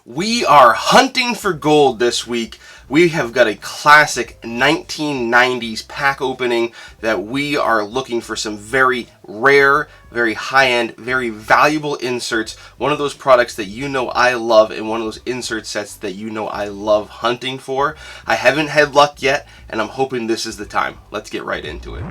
We are hunting for gold this week. We have got a classic 1990s pack opening that we are looking for some very rare, very high-end, very valuable inserts. One of those products that you know I love and one of those insert sets that you know I love hunting for. I haven't had luck yet, and I'm hoping this is the time. Let's get right into it.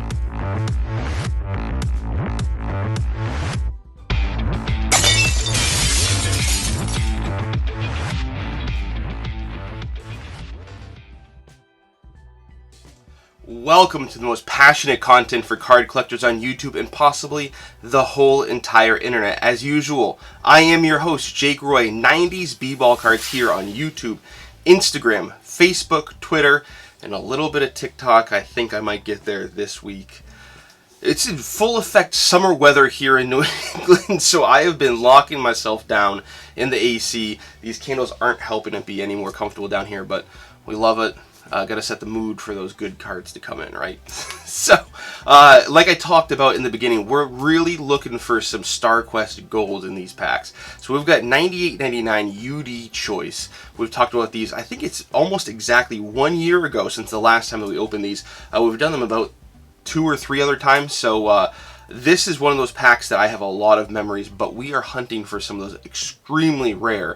Welcome to the most passionate content for card collectors on YouTube and possibly the whole entire internet. As usual, I am your host, Jake Roy, 90s Bball cards here on YouTube, Instagram, Facebook, Twitter, and a little bit of TikTok. I think I might get there this week. It's in full effect summer weather here in New England, so I have been locking myself down in the AC. These candles aren't helping it be any more comfortable down here, but we love it. Got to set the mood for those good cards to come in, right? So, like I talked about in the beginning, we're really looking for some Starquest Gold in these packs. So we've got 98.99 UD Choice. We've talked about these, I think it's almost exactly 1 year ago since the last time that we opened these. We've done them about 2 or 3 other times, so this is one of those packs that I have a lot of memories, but we are hunting for some of those extremely rare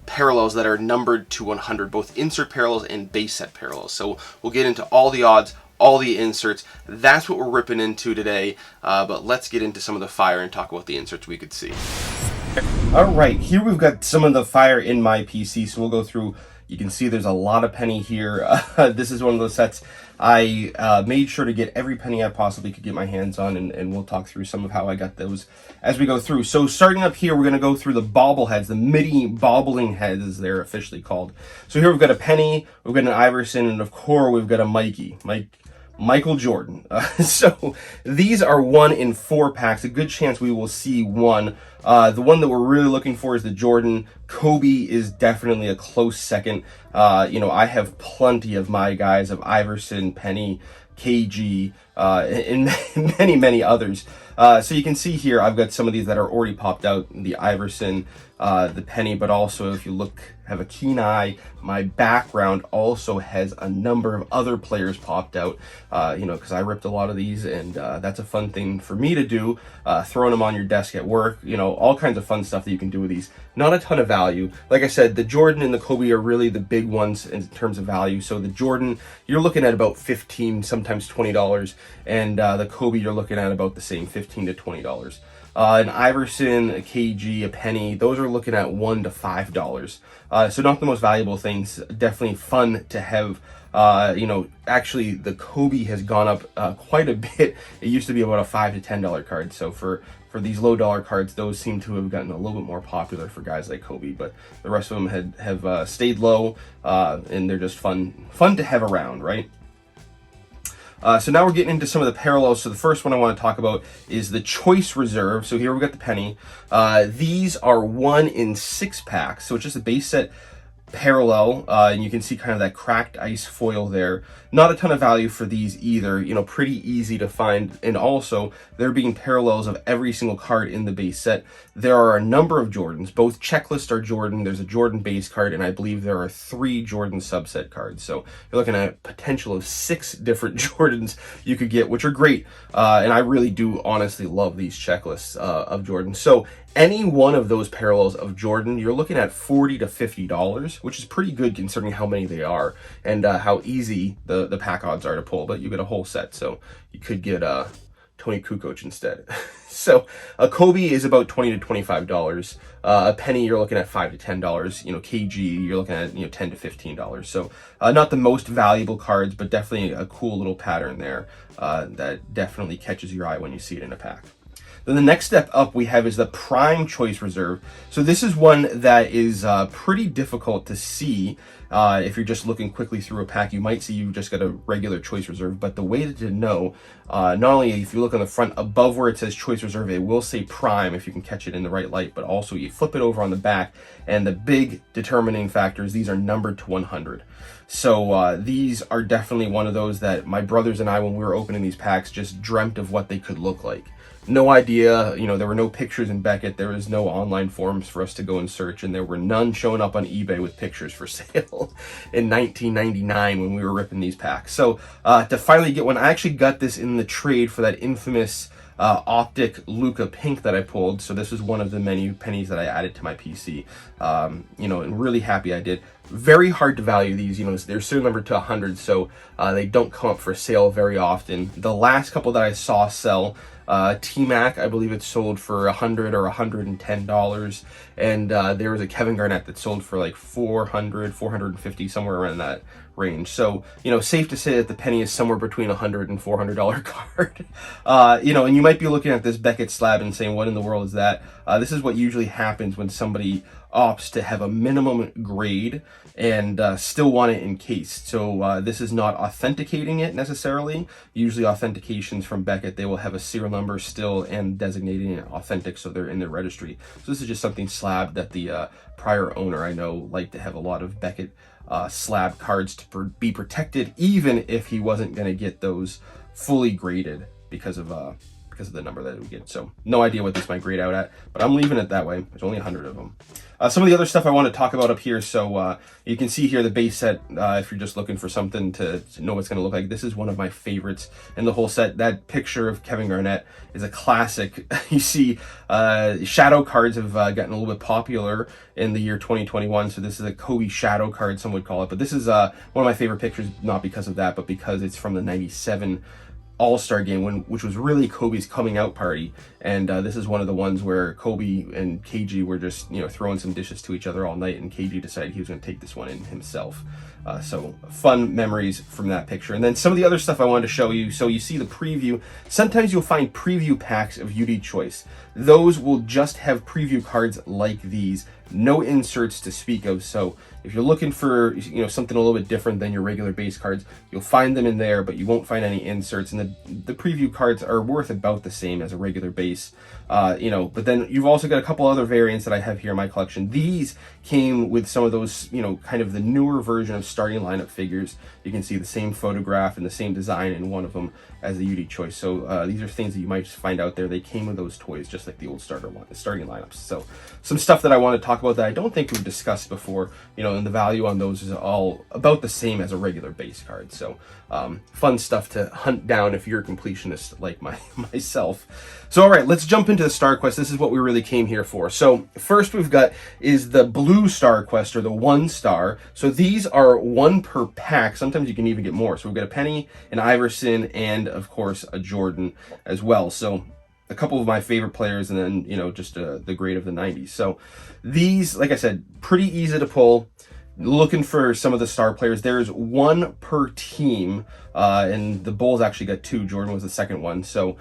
parallels that are numbered to 100, both insert parallels and base set parallels. So we'll get into all the odds, all the inserts. That's what we're ripping into today, but let's get into some of the fire and talk about the inserts we could see. Alright, here we've got some of the fire in my PC, so we'll go through. You can see there's a lot of penny here. This is one of those sets I made sure to get every penny I possibly could get my hands on, and we'll talk through some of how I got those as we go through. So starting up here, we're going to go through the Bobbleheads, the mini bobbling heads as they're officially called. So here we've got a penny, we've got an Iverson, and of course we've got a Michael Jordan. So these are 1 in 4 packs. A good chance we will see one. The one that we're really looking for is the Jordan. Kobe is definitely a close second. I have plenty of my guys of Iverson, Penny, KG, and many others. So you can see here, I've got some of these that are already popped out, the Iverson, the Penny, but also if you look, have a keen eye, my background also has a number of other players popped out, because I ripped a lot of these, and that's a fun thing for me to do, throwing them on your desk at work, all kinds of fun stuff that you can do with these. Not a ton of value. Like I said, the Jordan and the Kobe are really the big ones in terms of value. So the Jordan, you're looking at about $15, sometimes $20, and the Kobe, you're looking at about the same, $15 to $20. An Iverson, a KG, a Penny, those are looking at $1 to $5. So not the most valuable things. Definitely fun to have. Actually the Kobe has gone up quite a bit. It used to be about a $5 to $10 card. So for these low dollar cards, those seem to have gotten a little bit more popular for guys like Kobe, but the rest of them have stayed low, and they're just fun to have around, right? So now we're getting into some of the parallels. So the first one I want to talk about is the Choice Reserve. So here we've got the Penny. These are 1 in 6 packs. So it's just a base set parallel, and you can see kind of that cracked ice foil there. Not a ton of value for these either, pretty easy to find, and also they're being parallels of every single card in the base set. There are a number of Jordans. Both checklists are Jordan. There's a Jordan base card, and I believe there are 3 Jordan subset cards. So you're looking at a potential of 6 different Jordans you could get, which are great, and I really do honestly love these checklists of Jordan. So any one of those parallels of Jordan, you're looking at $40 to $50, which is pretty good considering how many they are and how easy the pack odds are to pull. But you get a whole set, so you could get Tony Kukoc instead. So a Kobe is about $20 to $25. A Penny, you're looking at $5 to $10. KG, you're looking at $10 to $15. So not the most valuable cards, but definitely a cool little pattern there that definitely catches your eye when you see it in a pack. Then the next step up we have is the Prime Choice Reserve. So this is one that is pretty difficult to see. If you're just looking quickly through a pack, you might see you've just got a regular Choice Reserve. But the way to know, not only if you look on the front above where it says Choice Reserve, it will say Prime if you can catch it in the right light. But also you flip it over on the back, and the big determining factor is these are numbered to 100. So these are definitely one of those that my brothers and I, when we were opening these packs, just dreamt of what they could look like. No idea, you know, there were no pictures in Beckett. There was no online forums for us to go and search, and there were none showing up on eBay with pictures for sale in 1999 when we were ripping these packs. So to finally get one, I actually got this in the trade for that infamous optic Luca pink that I pulled. So this was one of the many pennies that I added to my PC. You know, and really happy I did. Very hard to value these, you know, they're serial numbered to 100, so they don't come up for sale very often. The last couple that I saw sell, T-Mac, I believe it sold for $100 or $110, and there was a Kevin Garnett that sold for like $400, $450, somewhere around that range. So, you know, safe to say that the penny is somewhere between $100 and $400 card. You know, and you might be looking at this Beckett slab and saying, what in the world is that? This is what usually happens when somebody opts to have a minimum grade and still want it encased. So this is not authenticating it necessarily. Usually authentications from Beckett, they will have a serial number still and designating it authentic, so they're in their registry. So this is just something slab that the prior owner, I know, liked to have a lot of Beckett slab cards to be protected, even if he wasn't going to get those fully graded because of the number that it would get. So no idea what this might grade out at, but I'm leaving it that way. There's only 100 of them. Some of the other stuff I want to talk about up here. So you can see here the base set, if you're just looking for something to know what's going to look like. This is one of my favorites in the whole set. That picture of Kevin Garnett is a classic. You see shadow cards have gotten a little bit popular in the year 2021. So this is a Kobe shadow card, some would call it. But this is one of my favorite pictures, not because of that, but because it's from the 97 All-Star game, which was really Kobe's coming out party. And this is one of the ones where Kobe and KG were just, you know, throwing some dishes to each other all night, and KG decided he was going to take this one in himself. So fun memories from that picture. And then some of the other stuff I wanted to show you. So you see the preview. Sometimes you'll find preview packs of UD Choice. Those will just have preview cards like these. No inserts to speak of. So if you're looking for, you know, something a little bit different than your regular base cards, you'll find them in there, but you won't find any inserts. And the preview cards are worth about the same as a regular base. You know, but then you've also got a couple other variants that I have here in my collection. These came with some of those, you know, kind of the newer version of starting lineup figures. You can see the same photograph and the same design in one of them as the UD Choice. So these are things that you might just find out there. They came with those toys, just like the old starting lineups. So some stuff that I want to talk about that I don't think we've discussed before, you know, and the value on those is all about the same as a regular base card. So fun stuff to hunt down if you're a completionist like myself. So all right, let's jump into the Starquest. This is what we really came here for. So first we've got is the blue Starquest, or the 1 star. So these are 1 per pack. Sometimes you can even get more. So we've got a Penny, an Iverson, and of course a Jordan as well. So a couple of my favorite players, and then, you know, just the great of the 90s. So these, like I said, pretty easy to pull. Looking for some of the star players. There's 1 per team, and the Bulls actually got 2. Jordan was the second one. So,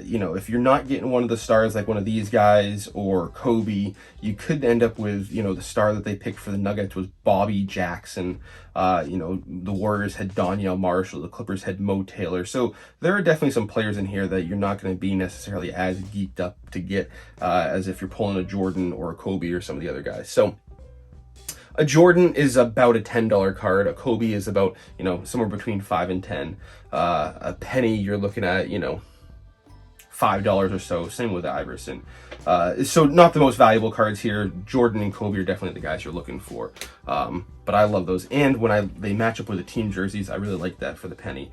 you know, if you're not getting one of the stars like one of these guys or Kobe, you could end up with, you know, the star that they picked for the Nuggets was Bobby Jackson. You know, the Warriors had Donyell Marshall, the Clippers had Mo Taylor. So there are definitely some players in here that you're not going to be necessarily as geeked up to get as if you're pulling a Jordan or a Kobe or some of the other guys. So a Jordan is about a $10 card. A Kobe is about, you know, somewhere between 5 and 10. A Penny, you're looking at, you know, $5 or so. Same with the Iverson. So not the most valuable cards here. Jordan and Kobe are definitely the guys you're looking for. But I love those. And when they match up with the team jerseys, I really like that for the Penny,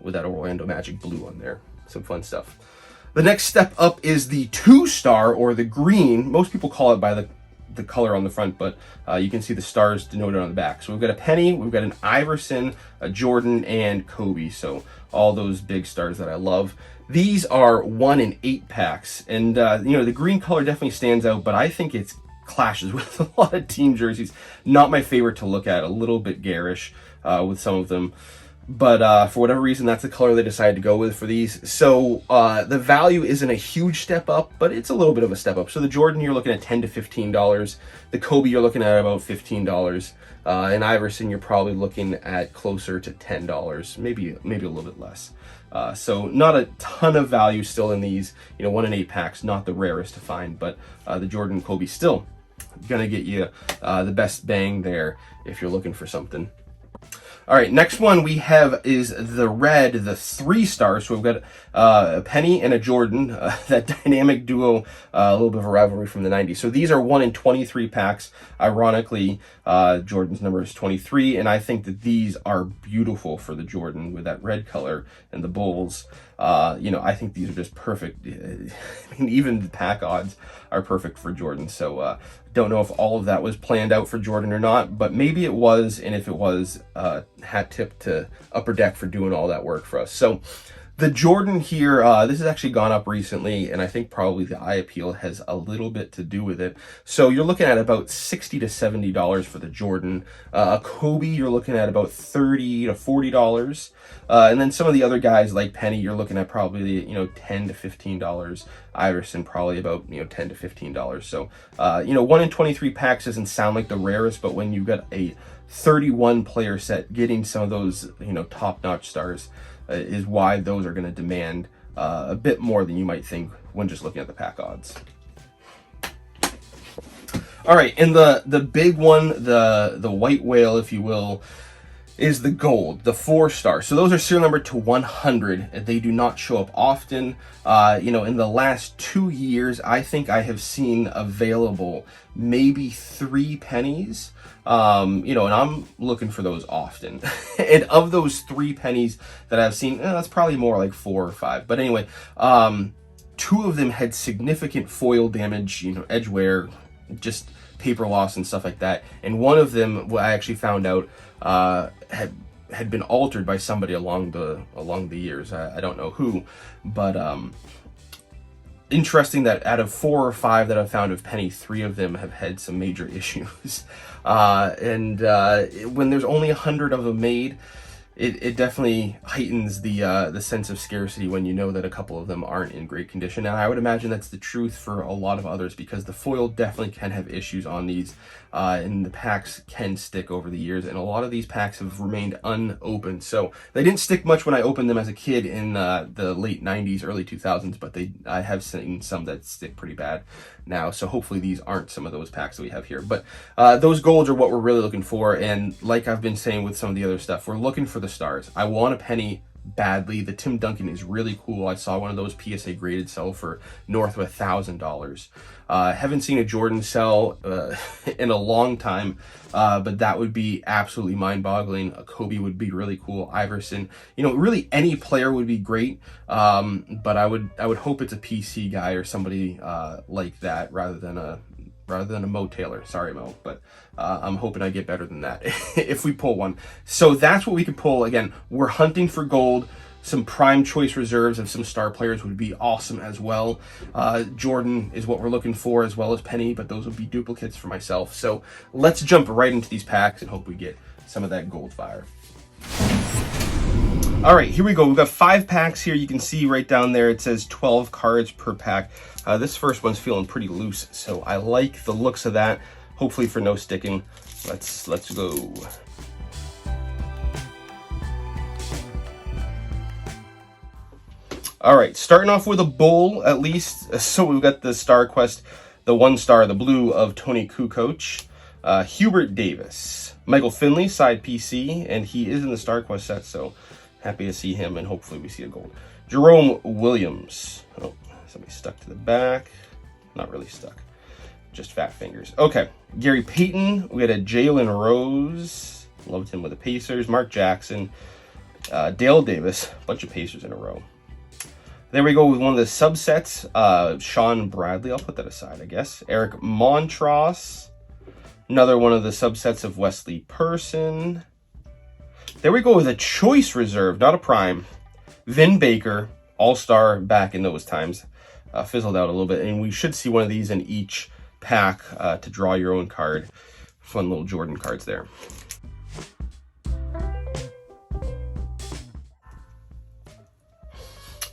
with that Orlando Magic blue on there. Some fun stuff. The next step up is the 2 star, or the green. Most people call it by the color on the front, but you can see the stars denoted on the back. So we've got a Penny, we've got an Iverson, a Jordan, and Kobe. So all those big stars that I love. These are 1 in 8 packs, and you know, the green color definitely stands out, but I think it clashes with a lot of team jerseys. Not my favorite to look at, a little bit garish with some of them. But for whatever reason, that's the color they decided to go with for these. So the value isn't a huge step up, but it's a little bit of a step up. So the Jordan, you're looking at $10 to $15. The Kobe, you're looking at about $15. And Iverson, you're probably looking at closer to $10, maybe a little bit less. So not a ton of value still in these, you know, 1 in 8 packs, not the rarest to find, but the Jordan and Kobe still gonna get you the best bang there if you're looking for something. All right, next one we have is the red, the 3-star. So we've got a Penny and a Jordan, that dynamic duo, a little bit of a rivalry from the 90s. So these are 1 in 23 packs. Ironically, Jordan's number is 23, and I think that these are beautiful for the Jordan with that red color and the bulls. You know, I think these are just perfect. I mean, even the pack odds are perfect for Jordan. So don't know if all of that was planned out for Jordan or not, but maybe it was, and if it was, hat tip to Upper Deck for doing all that work for us. So the Jordan here, this has actually gone up recently, and I think probably the eye appeal has a little bit to do with it. So you're looking at about $60 to $70 for the Jordan. A Kobe, you're looking at about $30 to $40. And then some of the other guys like Penny, you're looking at probably, you know, $10 to $15. Iverson, probably about, you know, $10 to $15. So, you know, 1 in 23 packs doesn't sound like the rarest, but when you've got a 31 player set, getting some of those, you know, top-notch stars is why those are going to demand a bit more than you might think when just looking at the pack odds. All right, and the big one, the white whale, if you will, is the gold, the 4-star. So those are serial number to 100. They do not show up often. You know, in the last 2 years, I think I have seen available maybe 3 pennies. You know, and I'm looking for those often. And of those 3 pennies that I've seen, that's probably more like 4 or 5. But anyway, 2 of them had significant foil damage, you know, edge wear, just paper loss and stuff like that. And one of them, what I actually found out, had been altered by somebody along the years. I don't know who, but interesting that out of 4 or 5 that I've found of Penny, 3 of them have had some major issues. And when there's only 100 of them made, it definitely heightens the sense of scarcity when you know that a couple of them aren't in great condition. And I would imagine that's the truth for a lot of others, because the foil definitely can have issues on these, and the packs can stick over the years. And a lot of these packs have remained unopened. So they didn't stick much when I opened them as a kid in the late 90s, early 2000s, but I have seen some that stick pretty bad now. So hopefully these aren't some of those packs that we have here. But those golds are what we're really looking for. And like I've been saying with some of the other stuff, we're looking for the stars. I want a Penny badly. The Tim Duncan is really cool. I saw one of those PSA graded sell for north of $1,000. Haven't seen a Jordan sell in a long time, but that would be absolutely mind-boggling. A Kobe would be really cool. Iverson, you know, really any player would be great. But I would hope it's a PC guy or somebody like that rather than a Mo Taylor. Sorry, Mo, but I'm hoping I get better than that if we pull one. So that's what we could pull. Again, we're hunting for gold. Some prime choice reserves of some star players would be awesome as well. Jordan is what we're looking for, as well as Penny, but those would be duplicates for myself. So let's jump right into these packs and hope we get some of that gold fire. All right, here we go. We've got 5 packs here. You can see right down there it says 12 cards per pack. This first one's feeling pretty loose, so I like the looks of that. Hopefully for no sticking. Let's go. All right, starting off with a bull at least. So we've got the Starquest, the 1-star, the blue of Tony Kukoc. Hubert Davis, Michael Finley, side PC, and he is in the Starquest set, so happy to see him, and hopefully we see a gold. Jerome Williams. Oh, somebody stuck to the back. Not really stuck. Just fat fingers. Okay. Gary Payton. We got a Jalen Rose. Loved him with the Pacers. Mark Jackson. Dale Davis. Bunch of Pacers in a row. There we go with one of the subsets. Sean Bradley. I'll put that aside, I guess. Eric Montross. Another one of the subsets of Wesley Person. There we go with a choice reserve, not a prime. Vin Baker, all-star back in those times. Fizzled out a little bit, and we should see one of these in each pack to draw your own card. Fun little Jordan cards there.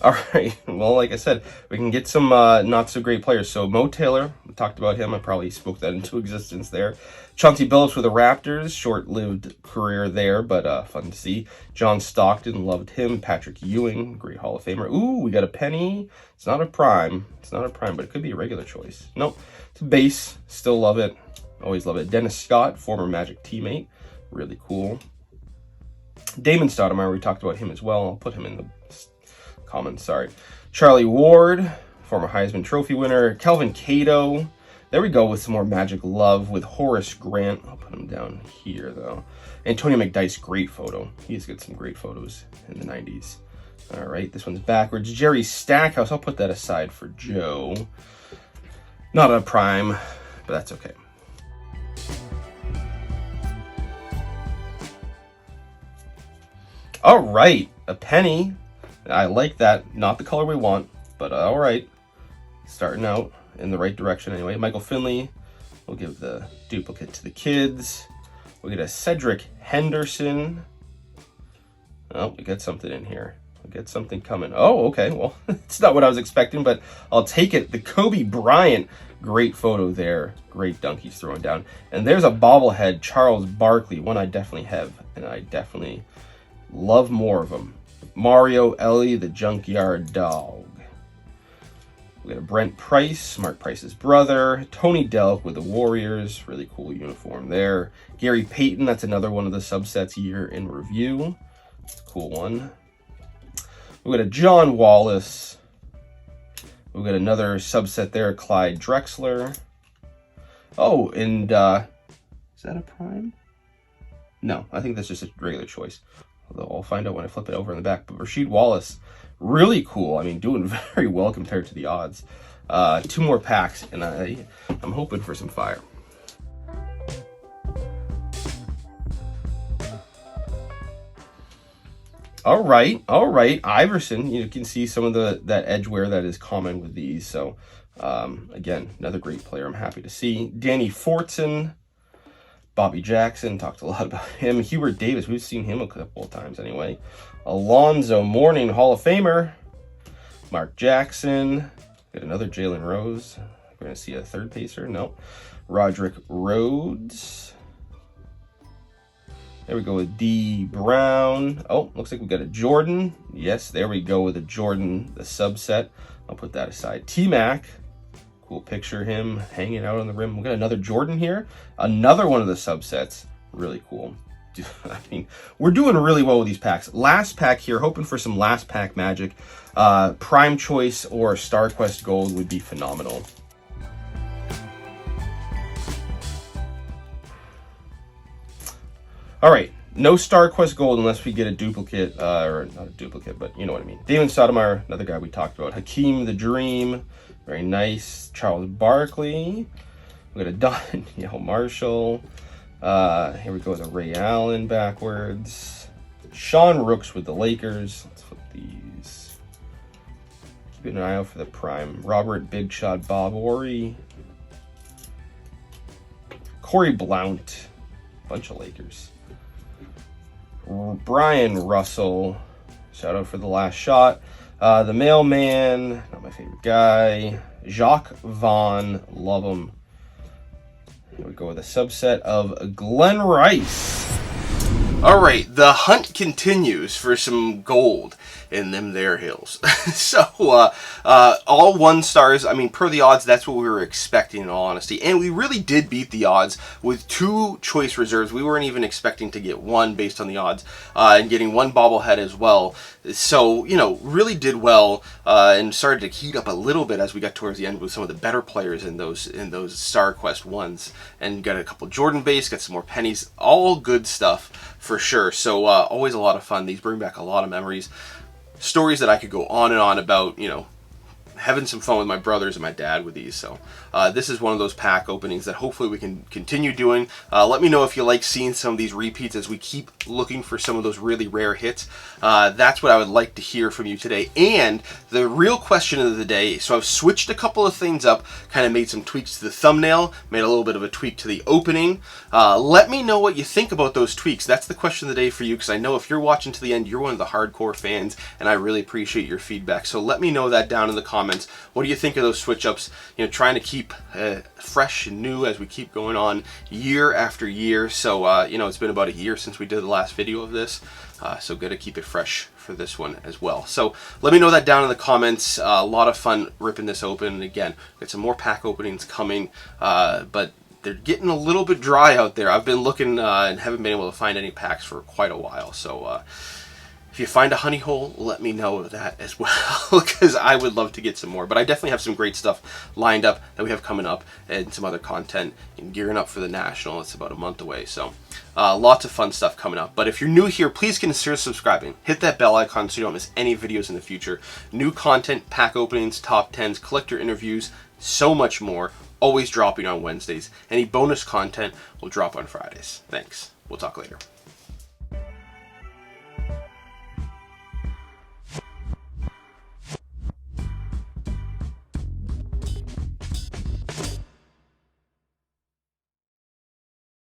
All right, well, like I said, we can get some not so great players. So Mo Taylor, we talked about him. I probably spoke that into existence there. Chauncey Billups with the Raptors, short-lived career there, but fun to see. John Stockton, loved him. Patrick Ewing, great Hall of Famer. Ooh, we got a Penny. It's not a prime. It's not a prime, but it could be a regular choice. Nope, it's a base. Still love it. Always love it. Dennis Scott, former Magic teammate. Really cool. Damon Stoudemire, we talked about him as well. I'll put him in the comments, sorry. Charlie Ward, former Heisman Trophy winner. Kelvin Cato. There we go with some more Magic love with Horace Grant. I'll put him down here, though. Antonio McDyess, great photo. He's got some great photos in the 90s. All right, this one's backwards. Jerry Stackhouse. I'll put that aside for Joe. Not a prime, but that's okay. All right, a penny. I like that. Not the color we want, but all right. Starting out in the right direction anyway. Michael Finley. We'll give the duplicate to the kids. We'll get a Cedric Henderson. Oh, we got something in here. We get something coming. Oh, okay. Well, it's not what I was expecting, but I'll take it. The Kobe Bryant. Great photo there. Great dunk he's throwing down. And there's a bobblehead, Charles Barkley. One I definitely have, and I definitely love more of them. Mario Ellie, the Junkyard Dog. We got a Brent Price, Mark Price's brother. Tony Delk with the Warriors. Really cool uniform there. Gary Payton, that's another one of the subsets here in review. Cool one. We got a John Wallace. We got another subset there, Clyde Drexler. Oh, and is that a prime? No, I think that's just a regular choice. Although I'll find out when I flip it over in the back. But Rasheed Wallace, really cool. I mean, doing very well compared to the odds. 2 more packs, and I'm hoping for some fire. All right. Iverson, you can see some of that edge wear that is common with these. So, again, another great player I'm happy to see. Danny Fortson. Bobby Jackson, talked a lot about him. Hubert Davis, we've seen him a couple of times anyway. Alonzo Mourning, Hall of Famer. Mark Jackson. Got another Jalen Rose. We're going to see a third pacer. No. Roderick Rhodes. There we go with D. Brown. Oh, looks like we got a Jordan. Yes, there we go with a Jordan, the subset. I'll put that aside. T-Mac. Cool picture of him hanging out on the rim. We got another Jordan here. Another one of the subsets. Really cool. I mean, we're doing really well with these packs. Last pack here, hoping for some last pack magic. Prime Choice or Starquest Gold would be phenomenal. All right, no Starquest Gold unless we get a duplicate, or not a duplicate, but you know what I mean. Damon Stoudemire, another guy we talked about. Hakeem the Dream, very nice. Charles Barkley. We got a Danielle Marshall. Here we go with a Ray Allen backwards. Sean Rooks with the Lakers. Let's flip these. Keep an eye out for the prime. Robert Big Shot Bob Horry. Corey Blount. Bunch of Lakers. Brian Russell, shout out for the last shot. The Mailman, not my favorite guy. Jacques Vaughn, love him. Here we go with a subset of Glenn Rice. All right, the hunt continues for some gold in them there hills. So, all 1 stars. I mean, per the odds, that's what we were expecting in all honesty. And we really did beat the odds with 2 choice reserves. We weren't even expecting to get 1 based on the odds, and getting 1 bobblehead as well. So, you know, really did well, and started to heat up a little bit as we got towards the end with some of the better players in those StarQuest ones. And got a couple Jordan base, got some more pennies, all good stuff for sure. So, always a lot of fun. These bring back a lot of memories. Stories that I could go on and on about, you know, having some fun with my brothers and my dad with these. So this is one of those pack openings that hopefully we can continue doing. Let me know if you like seeing some of these repeats as we keep looking for some of those really rare hits. That's what I would like to hear from you today. And the real question of the day, so I've switched a couple of things up, kind of made some tweaks to the thumbnail, made a little bit of a tweak to the opening. Let me know what you think about those tweaks. That's the question of the day for you, because I know if you're watching to the end, you're one of the hardcore fans, and I really appreciate your feedback. So let me know that down in the comments. What do you think of those switch ups? You know, trying to keep fresh and new as we keep going on year after year. So, you know, it's been about a year since we did the last video of this. So good to keep it fresh for this one as well. So let me know that down in the comments. A lot of fun ripping this open. And again, got some more pack openings coming. But they're getting a little bit dry out there. I've been looking and haven't been able to find any packs for quite a while. So if you find a honey hole, let me know that as well, because I would love to get some more. But I definitely have some great stuff lined up that we have coming up, and some other content and gearing up for the National. It's about a month away, so lots of fun stuff coming up. But if you're new here, please consider subscribing. Hit that bell icon so you don't miss any videos in the future. New content, pack openings, top 10s, collector interviews, so much more, always dropping on Wednesdays. Any bonus content will drop on Fridays. Thanks. We'll talk later.